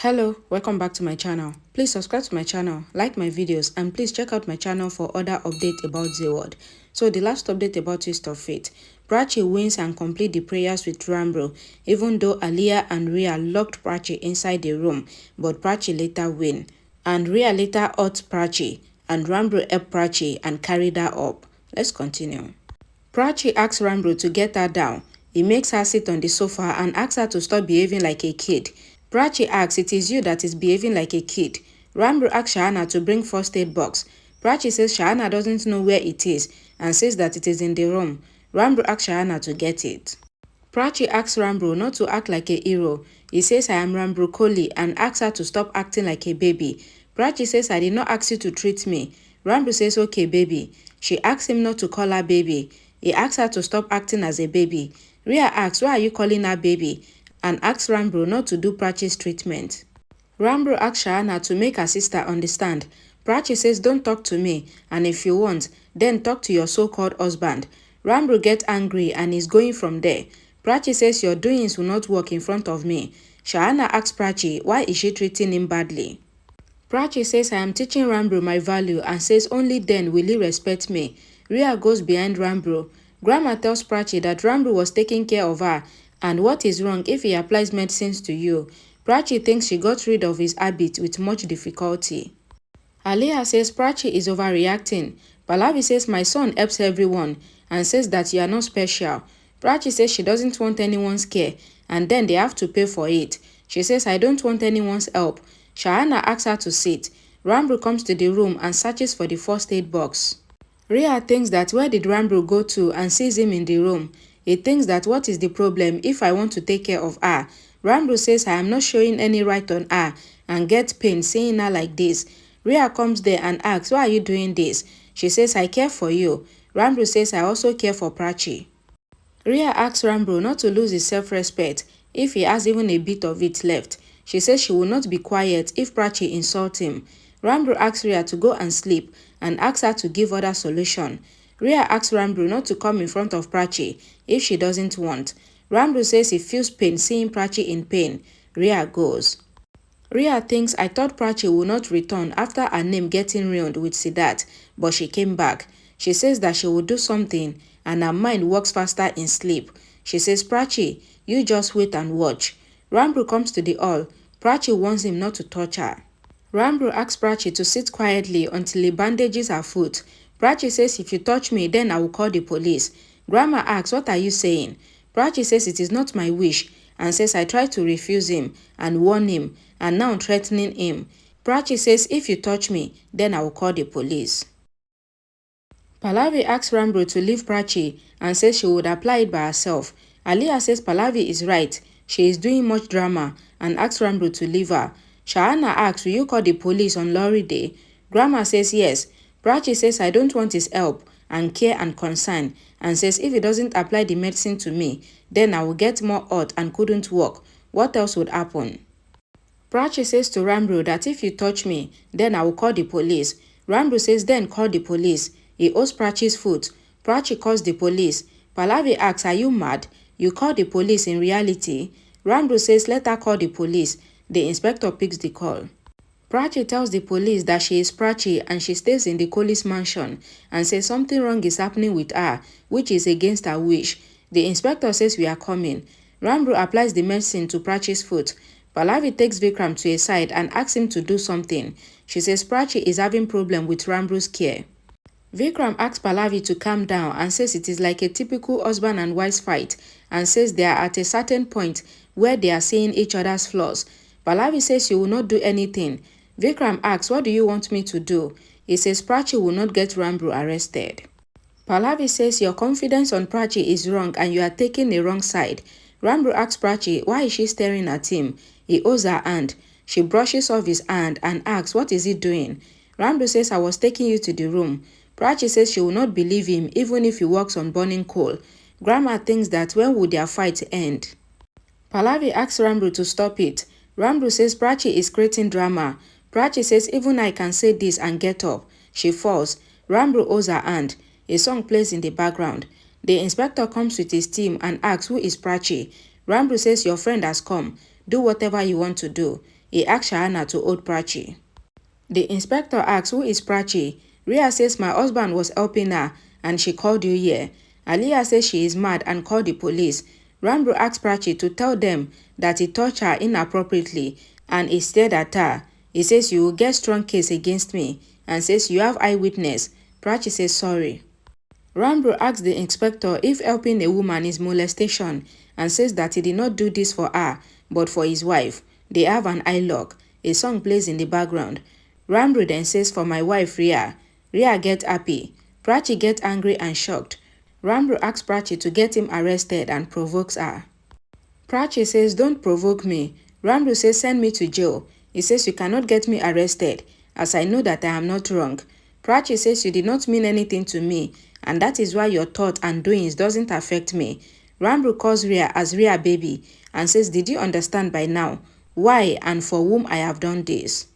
Hello, welcome back to my channel. Please subscribe to my channel, like my videos, and please check out my channel for other updates about Zeeworld. So the last update about Twist of Fate. Prachi wins and complete the prayers with Ranbir, even though Aliyah and Rhea locked Prachi inside the room, but Prachi later win. And Rhea later hurt Prachi, and Ranbir helped Prachi and carried her up. Let's continue. Prachi asks Ranbir to get her down. He makes her sit on the sofa and asks her to stop behaving like a kid. Prachi asks it is you that is behaving like a kid. Ranbir asks Shahana to bring first aid box. Prachi says Shahana doesn't know where it is and says that it is in the room. Ranbir asks Shahana to get it. Prachi asks Ranbir not to act like a hero. He says I am Ranbir Kohli and asks her to stop acting like a baby. Prachi says I did not ask you to treat me. Ranbir says okay baby. She asks him not to call her baby. He asks her to stop acting as a baby. Rhea asks why are you calling her baby and asks Ranbir not to do Prachi's treatment. Ranbir asks Shahana to make her sister understand. Prachi says don't talk to me and if you want, then talk to your so-called husband. Ranbir gets angry and is going from there. Prachi says your doings will not work in front of me. Shahana asks Prachi why is she treating him badly. Prachi says I am teaching Ranbir my value and says only then will he respect me. Rhea goes behind Ranbir. Grandma tells Prachi that Ranbir was taking care of her and what is wrong if he applies medicines to you. Prachi thinks she got rid of his habit with much difficulty. Aliyah says Prachi is overreacting. Pallavi says my son helps everyone and says that you are not special. Prachi says she doesn't want anyone's care and then they have to pay for it. She says I don't want anyone's help. Shahana asks her to sit. Ranbir comes to the room and searches for the first aid box. Rhea thinks that where did Ranbir go to and sees him in the room. He thinks that what is the problem if I want to take care of her. Ranbir says I am not showing any right on her and gets pain seeing her like this. Rhea comes there and asks why are you doing this. She says I care for you. Ranbir says I also care for Prachi. Rhea asks Ranbir not to lose his self-respect if he has even a bit of it left. She says she will not be quiet if Prachi insults him. Ranbir asks Rhea to go and sleep and asks her to give other solution. Rhea asks Ranbir not to come in front of Prachi if she doesn't want. Ranbir says he feels pain seeing Prachi in pain. Rhea goes. Rhea thinks I thought Prachi will not return after her name getting ruined with Siddharth, but she came back. She says that she will do something and her mind works faster in sleep. She says Prachi, you just wait and watch. Ranbir comes to the hall. Prachi warns him not to touch her. Ranbir asks Prachi to sit quietly until he bandages her foot. Prachi says if you touch me then I will call the police. Grandma asks what are you saying? Prachi says it is not my wish and says I tried to refuse him and warn him and now threatening him. Prachi says if you touch me then I will call the police. Pallavi asks Ranbir to leave Prachi and says she would apply it by herself. Aliyah says Pallavi is right. She is doing much drama and asks Ranbir to leave her. Shahana asks will you call the police on Lorry Day? Grandma says yes. Prachi says I don't want his help and care and concern and says if he doesn't apply the medicine to me, then I will get more hurt and couldn't walk. What else would happen? Prachi says to Ranbir that if you touch me, then I will call the police. Ranbir says then call the police. He owes Prachi's foot. Prachi calls the police. Pallavi asks are you mad? You call the police in reality? Ranbir says let her call the police. The inspector picks the call. Prachi tells the police that she is Prachi and she stays in the Kohli's mansion and says something wrong is happening with her, which is against her wish. The inspector says we are coming. Ranbir applies the medicine to Prachi's foot. Pallavi takes Vikram to a side and asks him to do something. She says Prachi is having problem with Ranbir's care. Vikram asks Pallavi to calm down and says it is like a typical husband and wife fight and says they are at a certain point where they are seeing each other's flaws. Pallavi says she will not do anything. Vikram asks what do you want me to do? He says Prachi will not get Ranbir arrested. Pallavi says your confidence on Prachi is wrong and you are taking a wrong side. Ranbir asks Prachi why is she staring at him? He owes her hand. She brushes off his hand and asks what is he doing? Ranbir says I was taking you to the room. Prachi says she will not believe him even if he works on burning coal. Grandma thinks that when would their fight end? Pallavi asks Ranbir to stop it. Ranbir says Prachi is creating drama. Prachi says even I can say this and get up. She falls. Ranbir owes her hand. A song plays in the background. The inspector comes with his team and asks who is Prachi. Ranbir says your friend has come. Do whatever you want to do. He asks Shahana to hold Prachi. The inspector asks, who is Prachi? Rhea says, my husband was helping her and she called you here. Aliyah says she is mad and called the police. Ranbir asks Prachi to tell them that he touched her inappropriately and he stared at her. He says, you will get strong case against me, and says, you have eyewitness. Prachi says sorry. Ranbir asks the inspector if helping a woman is molestation and says that he did not do this for her but for his wife. They have an eye lock. A song plays in the background. Ranbir then says, for my wife Rhea. Rhea gets happy. Prachi gets angry and shocked. Ranbir asks Prachi to get him arrested and provokes her. Prachi says, don't provoke me. Ranbir says, send me to jail. He says, you cannot get me arrested as I know that I am not wrong. Prachi says, you did not mean anything to me and that is why your thought and doings doesn't affect me. Ranbir calls Rhea as Rhea baby and says, did you understand by now why and for whom I have done this?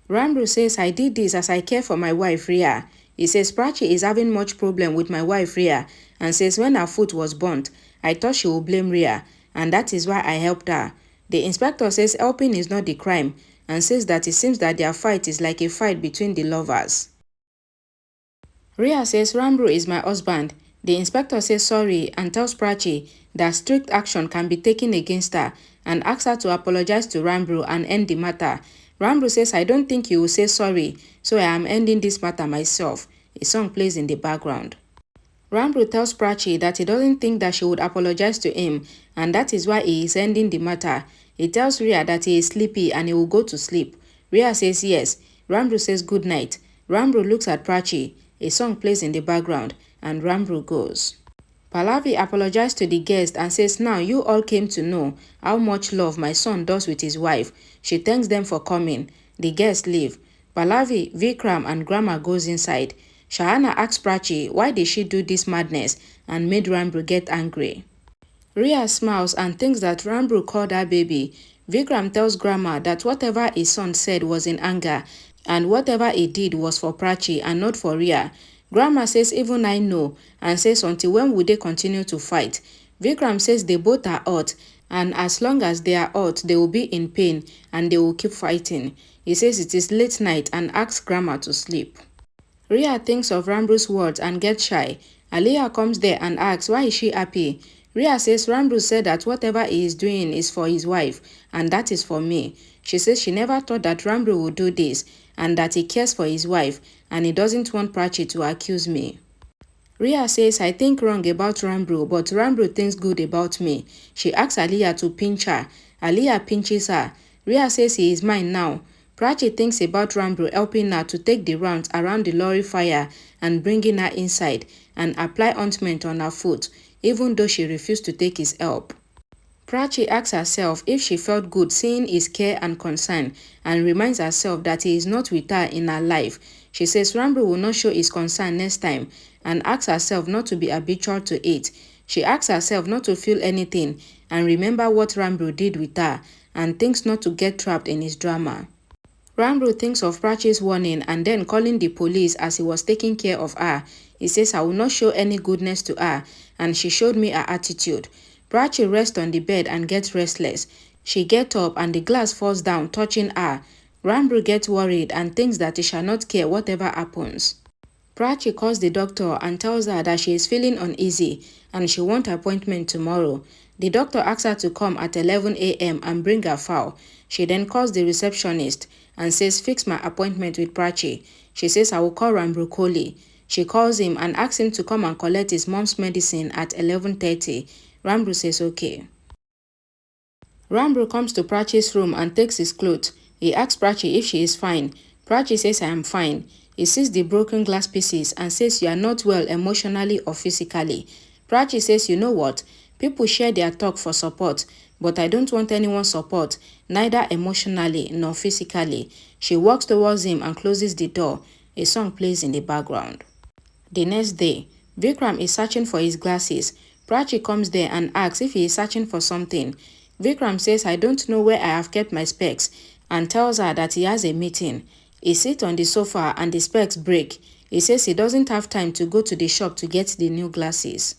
Ranbir says, I did this as I care for my wife Rhea. He says Prachi is having much problem with my wife Rhea and says when her foot was burnt, I thought she would blame Rhea and that is why I helped her. The inspector says helping is not the crime and says that it seems that their fight is like a fight between the lovers. Rhea says Ranbir is my husband. The inspector says sorry and tells Prachi that strict action can be taken against her and asks her to apologize to Ranbir and end the matter. Ranbir says, I don't think you will say sorry, so I am ending this matter myself. A song plays in the background. Ranbir tells Prachi that he doesn't think that she would apologize to him and that is why he is ending the matter. He tells Rhea that he is sleepy and he will go to sleep. Rhea says yes. Ranbir says good night. Ranbir looks at Prachi. A song plays in the background and Ranbir goes. Pallavi apologized to the guest and says, now you all came to know how much love my son does with his wife. She thanks them for coming. The guests leave. Pallavi, Vikram and Grandma goes inside. Shahana asks Prachi why did she do this madness and made Ranbir get angry. Rhea smiles and thinks that Ranbir called her baby. Vikram tells Grandma that whatever his son said was in anger and whatever he did was for Prachi and not for Rhea. Grandma says even I know and says until when will they continue to fight? Vikram says they both are hurt and as long as they are hurt they will be in pain and they will keep fighting. He says it is late night and asks Grandma to sleep. Rhea thinks of Ranbir's words and gets shy. Aliyah comes there and asks why is she happy? Rhea says Ranbir said that whatever he is doing is for his wife and that is for me. She says she never thought that Ranbir would do this and that he cares for his wife and he doesn't want Prachi to accuse me. Rhea says I think wrong about Ranbir but Ranbir thinks good about me. She asks Aliyah to pinch her. Aliyah pinches her. Rhea says he is mine now. Prachi thinks about Ranbir helping her to take the rounds around the lorry fire and bringing her inside and apply ointment on her foot even though she refused to take his help. Prachi asks herself if she felt good seeing his care and concern and reminds herself that he is not with her in her life. She says Ranbir will not show his concern next time and asks herself not to be habitual to it. She asks herself not to feel anything and remember what Ranbir did with her and thinks not to get trapped in his drama. Ranbir thinks of Prachi's warning and then calling the police as he was taking care of her. He says I will not show any goodness to her and she showed me her attitude. Prachi rests on the bed and gets restless. She gets up and the glass falls down touching her. Ranbir gets worried and thinks that he shall not care whatever happens. Prachi calls the doctor and tells her that she is feeling uneasy and she wants an appointment tomorrow. The doctor asks her to come at 11 a.m. and bring her file. She then calls the receptionist and says fix my appointment with Prachi. She says I will call Ranbir Kohli. She calls him and asks him to come and collect his mom's medicine at 11:30. Ranbir says okay. Ranbir comes to Prachi's room and takes his clothes. He asks Prachi if she is fine. Prachi says I am fine. He sees the broken glass pieces and says you are not well emotionally or physically. Prachi says you know what? People share their talk for support, but I don't want anyone's support, neither emotionally nor physically. She walks towards him and closes the door. A song plays in the background. The next day, Vikram is searching for his glasses. Prachi comes there and asks if he is searching for something. Vikram says I don't know where I have kept my specs and tells her that he has a meeting. He sits on the sofa and the specs break. He says he doesn't have time to go to the shop to get the new glasses.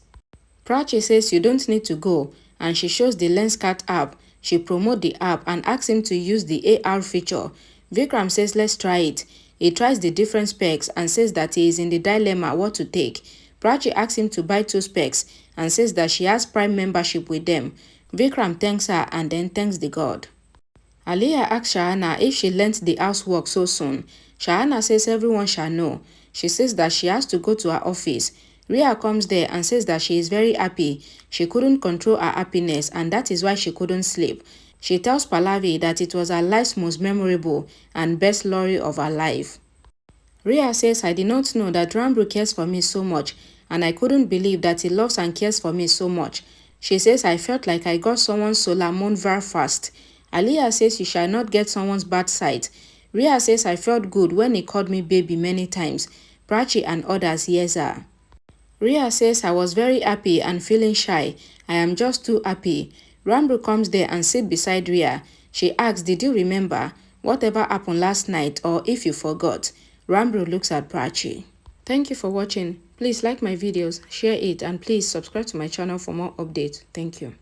Prachi says you don't need to go and she shows the Lenskart app She promotes the app and asks him to use the AR feature. Vikram says let's try it. He tries the different specs and says that he is in the dilemma what to take. Prachi asks him to buy 2 specs and says that she has Prime membership with them. Vikram thanks her and then thanks the god. Aliyah asks Shahana if she learnt the housework so soon. Shahana says everyone shall know. She says that she has to go to her office. Rhea comes there and says that she is very happy. She couldn't control her happiness and that is why she couldn't sleep. She tells Pallavi that it was her life's most memorable and best lorry of her life. Rhea says, I did not know that Ranbir cares for me so much and I couldn't believe that he loves and cares for me so much. She says, I felt like I got someone's solar moon very fast. Aliyah says, you shall not get someone's bad side. Rhea says, I felt good when he called me baby many times. Prachi and others yes her. Rhea says, I was very happy and feeling shy. I am just too happy. Ranbir comes there and sits beside Rhea. She asks, did you remember whatever happened last night or if you forgot? Ranbir looks at Prachi. Thank you for watching. Please like my videos, share it and please subscribe to my channel for more updates. Thank you.